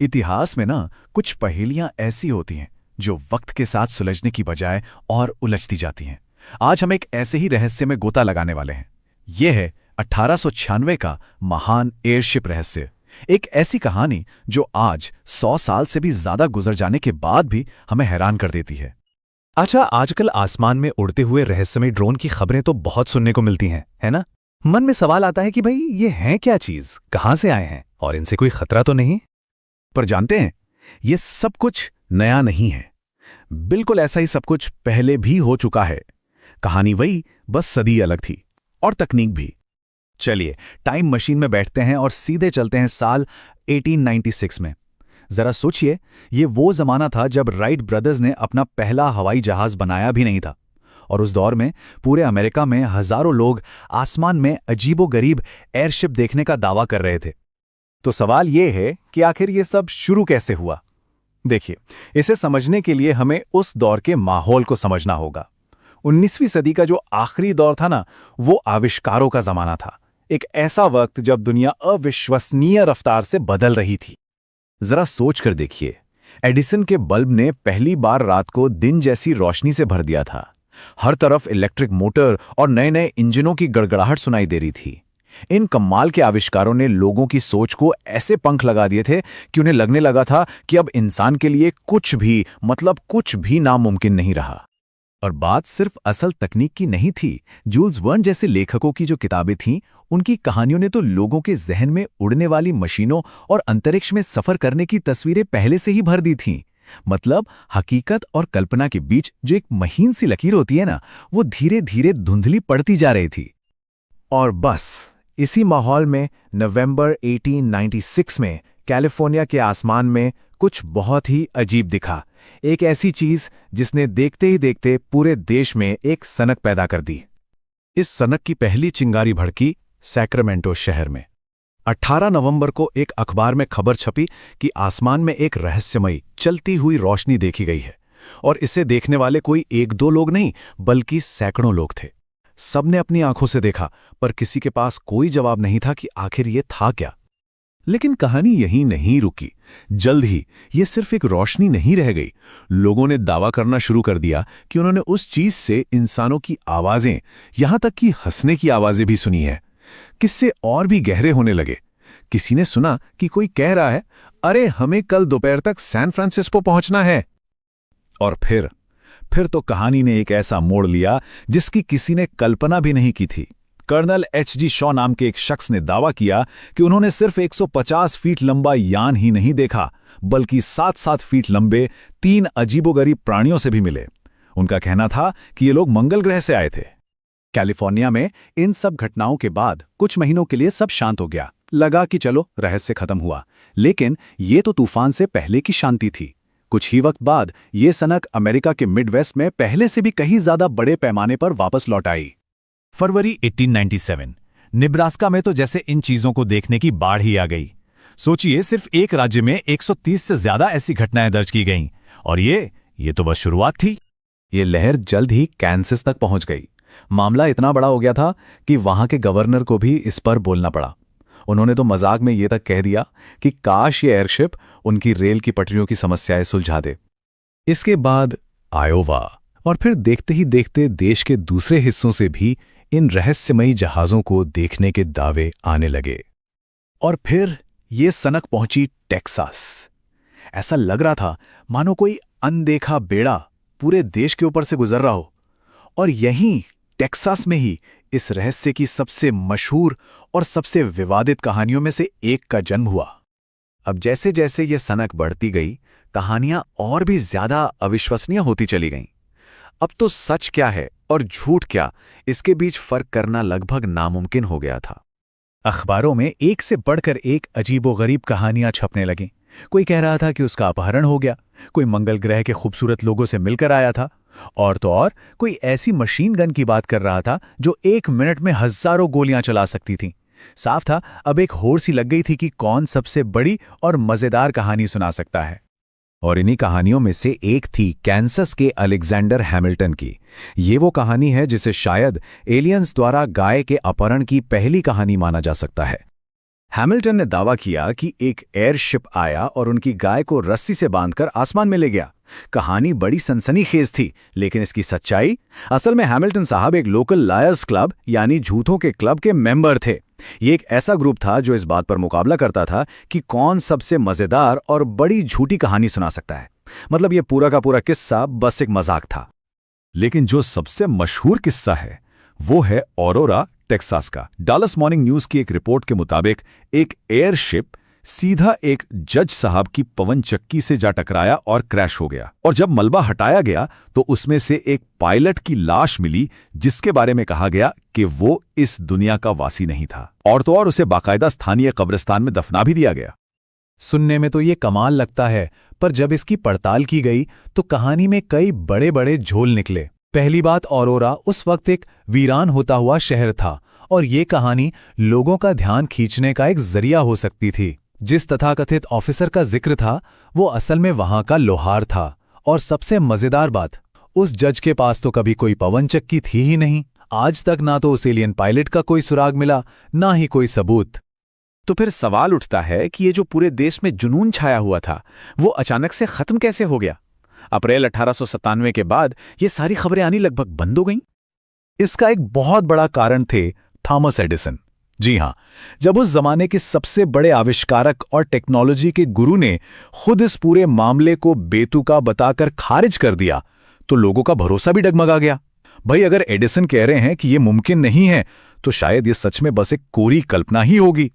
इतिहास में ना कुछ पहेलियां ऐसी होती हैं जो वक्त के साथ सुलझने की बजाय और उलझती जाती हैं। आज हम एक ऐसे ही रहस्य में गोता लगाने वाले हैं। यह है 1896 का महान एयरशिप रहस्य। एक ऐसी कहानी जो आज 100 साल से भी ज्यादा गुजर जाने के बाद भी हमें हैरान कर देती है। अच्छा, आजकल आसमान में उड़ते हुए रहस्यमय ड्रोन की खबरें तो बहुत सुनने को मिलती हैं, है ना? मन में सवाल आता है कि भाई ये हैं क्या चीज, कहां से आए हैं और इनसे कोई खतरा तो नहीं? पर जानते हैं, ये सब कुछ नया नहीं है। बिल्कुल ऐसा ही सब कुछ पहले भी हो चुका है। कहानी वही, बस सदी अलग थी और तकनीक भी। चलिए टाइम मशीन में बैठते हैं और सीधे चलते हैं साल 1896 में। जरा सोचिए, ये वो जमाना था जब राइट ब्रदर्स ने अपना पहला हवाई जहाज बनाया भी नहीं था, और उस दौर में पूरे अमेरिका में हजारों लोग आसमान में अजीबोगरीब एयरशिप देखने का दावा कर रहे थे। तो सवाल ये है कि आखिर ये सब शुरू कैसे हुआ? देखिए, इसे समझने के लिए हमें उस दौर के माहौल को समझना होगा। 19वीं सदी का जो आखिरी दौर था ना, वो आविष्कारों का जमाना था। एक ऐसा वक्त जब दुनिया अविश्वसनीय रफ्तार से बदल रही थी। जरा सोच कर देखिए, एडिसन के बल्ब ने पहली बार रात को दिन जैसी रोशनी से भर दिया था। हर तरफ इलेक्ट्रिक मोटर और नए नए इंजनों की गड़गड़ाहट सुनाई दे रही थी। इन कमाल के आविष्कारों ने लोगों की सोच को ऐसे पंख लगा दिए थे कि उन्हें लगने लगा था कि अब इंसान के लिए कुछ भी, मतलब कुछ भी नामुमकिन नहीं रहा। और बात सिर्फ असल तकनीक की नहीं थी। जूल्स वर्न जैसे लेखकों की जो किताबें थीं, उनकी कहानियों ने तो लोगों के जहन में उड़ने वाली मशीनों और अंतरिक्ष में सफर करने की तस्वीरें पहले से ही भर दी थीं। मतलब हकीकत और कल्पना के बीच जो एक महीन सी लकीर होती है ना, वो धीरे धीरे धुंधली पड़ती जा रही थी। और बस इसी माहौल में नवंबर 1896 में कैलिफोर्निया के आसमान में कुछ बहुत ही अजीब दिखा। एक ऐसी चीज जिसने देखते ही देखते पूरे देश में एक सनक पैदा कर दी। इस सनक की पहली चिंगारी भड़की सैक्रामेंटो शहर में। 18 नवंबर को एक अखबार में खबर छपी कि आसमान में एक रहस्यमयी चलती हुई रोशनी देखी गई है, और इसे देखने वाले कोई एक दो लोग नहीं, बल्कि सैकड़ों लोग थे। सबने अपनी आंखों से देखा, पर किसी के पास कोई जवाब नहीं था कि आखिर ये था क्या। लेकिन कहानी यहीं नहीं रुकी। जल्द ही ये सिर्फ एक रोशनी नहीं रह गई। लोगों ने दावा करना शुरू कर दिया कि उन्होंने उस चीज से इंसानों की आवाजें, यहां तक कि हंसने की आवाजें भी सुनी है। किस्से और भी गहरे होने लगे। किसी ने सुना कि कोई कह रहा है, अरे हमें कल दोपहर तक सैन फ्रांसिस्को पहुंचना है। और फिर तो कहानी ने एक ऐसा मोड़ लिया जिसकी किसी ने कल्पना भी नहीं की थी। Colonel H.G.. शॉ नाम के एक शख्स ने दावा किया कि उन्होंने सिर्फ 150 फीट लंबा यान ही नहीं देखा, बल्कि 7-7 फीट लंबे 3 अजीबोगरीब प्राणियों से भी मिले। उनका कहना था कि ये लोग मंगल ग्रह से आए थे। कैलिफोर्निया में इन सब घटनाओं के बाद कुछ महीनों के लिए सब शांत हो गया। लगा कि चलो रहस्य खत्म हुआ। लेकिन ये तो तूफान से पहले की शांति थी। कुछ ही वक्त बाद ये सनक अमेरिका के मिडवेस्ट में पहले से भी कहीं ज्यादा बड़े पैमाने पर वापस लौट आई। फरवरी 1897। निब्रास्का में तो जैसे इन चीजों को देखने की बाढ़ ही आ गई। सोचिए, सिर्फ एक राज्य में 130 से ज्यादा ऐसी घटनाएं दर्ज की गईं, और ये तो बस शुरुआत थी। ये लहर जल्द ही कैंसस तक पहुंच गई। मामला इतना बड़ा हो गया था कि वहां के गवर्नर को भी इस पर बोलना पड़ा। उन्होंने तो मजाक में ये तक कह दिया कि काश ये एयरशिप उनकी रेल की पटरियों की समस्याएं सुलझा दे। इसके बाद आयोवा, और फिर देखते ही देखते देश के दूसरे हिस्सों से भी इन रहस्यमयी जहाजों को देखने के दावे आने लगे। और फिर ये सनक पहुंची टेक्सास। ऐसा लग रहा था मानो कोई अनदेखा बेड़ा पूरे देश के ऊपर से गुजर रहा हो। और यहीं टेक्सास में ही इस रहस्य की सबसे मशहूर और सबसे विवादित कहानियों में से एक का जन्म हुआ। अब जैसे जैसे ये सनक बढ़ती गई, कहानियां और भी ज्यादा अविश्वसनीय होती चली गईं। अब तो सच क्या है और झूठ क्या, इसके बीच फर्क करना लगभग नामुमकिन हो गया था। अखबारों में एक से बढ़कर एक अजीबोगरीब कहानियां छपने लगीं। कोई कह रहा था कि उसका अपहरण हो गया, कोई मंगल ग्रह के खूबसूरत लोगों से मिलकर आया था, और तो और कोई ऐसी मशीन गन की बात कर रहा था जो 1 मिनट में हजारों गोलियां चला सकती थी। साफ था, अब एक होड़ सी लग गई थी कि कौन सबसे बड़ी और मजेदार कहानी सुना सकता है। और इन्हीं कहानियों में से एक थी कैंसस के अलेक्जेंडर हैमिल्टन की। ये वो कहानी है जिसे शायद एलियंस द्वारा गाय के अपहरण की पहली कहानी माना जा सकता है। हैमिल्टन ने दावा किया कि एक एयरशिप आया और उनकी गाय को रस्सी से बांधकर आसमान में ले गया। कहानी बड़ी सनसनीखेज थी, लेकिन इसकी सच्चाई? असल में हैमिल्टन साहब एक लोकल लायर्स क्लब यानी झूठों के क्लब के मेंबर थे। ये एक ऐसा ग्रुप था जो इस बात पर मुकाबला करता था कि कौन सबसे मजेदार और बड़ी झूठी कहानी सुना सकता है। मतलब ये पूरा का पूरा किस्सा बस एक मजाक था। लेकिन जो सबसे मशहूर किस्सा है वो है ऑरोरा, टेक्सास का। डॉलस मॉर्निंग न्यूज की एक रिपोर्ट के मुताबिक एक एयरशिप सीधा एक जज साहब की पवन चक्की से जा टकराया और क्रैश हो गया। और जब मलबा हटाया गया तो उसमें से एक पायलट की लाश मिली, जिसके बारे में कहा गया कि वो इस दुनिया का वासी नहीं था। और तो और उसे बाकायदा स्थानीय कब्रिस्तान में दफना भी दिया गया। सुनने में तो ये कमाल लगता है, पर जब इसकी पड़ताल की गई तो कहानी में कई बड़े बड़े झोल निकले। पहली बात, ऑरोरा उस वक्त एक वीरान होता हुआ शहर था और ये कहानी लोगों का ध्यान खींचने का एक जरिया हो सकती थी। जिस तथाकथित ऑफिसर का जिक्र था वो असल में वहां का लोहार था। और सबसे मजेदार बात, उस जज के पास तो कभी कोई पवन चक्की थी ही नहीं। आज तक ना तो उस एलियन पायलट का कोई सुराग मिला, ना ही कोई सबूत। तो फिर सवाल उठता है कि ये जो पूरे देश में जुनून छाया हुआ था वो अचानक से खत्म कैसे हो गया? अप्रैल 1897 के बाद ये सारी खबरें आनी लगभग बंद हो गईं। इसका एक बहुत बड़ा कारण थे थॉमस एडिसन। जी हां, जब उस जमाने के सबसे बड़े आविष्कारक और टेक्नोलॉजी के गुरु ने खुद इस पूरे मामले को बेतुका बताकर खारिज कर दिया तो लोगों का भरोसा भी डगमगा गया। भाई, अगर एडिसन कह रहे हैं कि यह मुमकिन नहीं है तो शायद ये सच में बस एक कोरी कल्पना ही होगी।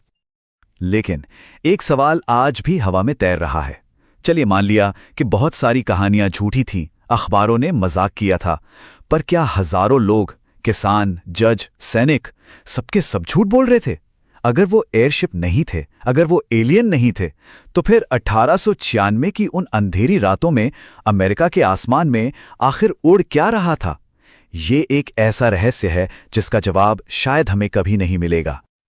लेकिन एक सवाल आज भी हवा में तैर रहा है। चलिए मान लिया कि बहुत सारी कहानियां झूठी थीं, अखबारों ने मजाक किया था, पर क्या हजारों लोग, किसान, जज, सैनिक, सबके सब झूठ बोल रहे थे? अगर वो एयरशिप नहीं थे, अगर वो एलियन नहीं थे, तो फिर 1896 की उन अंधेरी रातों में अमेरिका के आसमान में आखिर उड़ क्या रहा था? ये एक ऐसा रहस्य है जिसका जवाब शायद हमें कभी नहीं मिलेगा।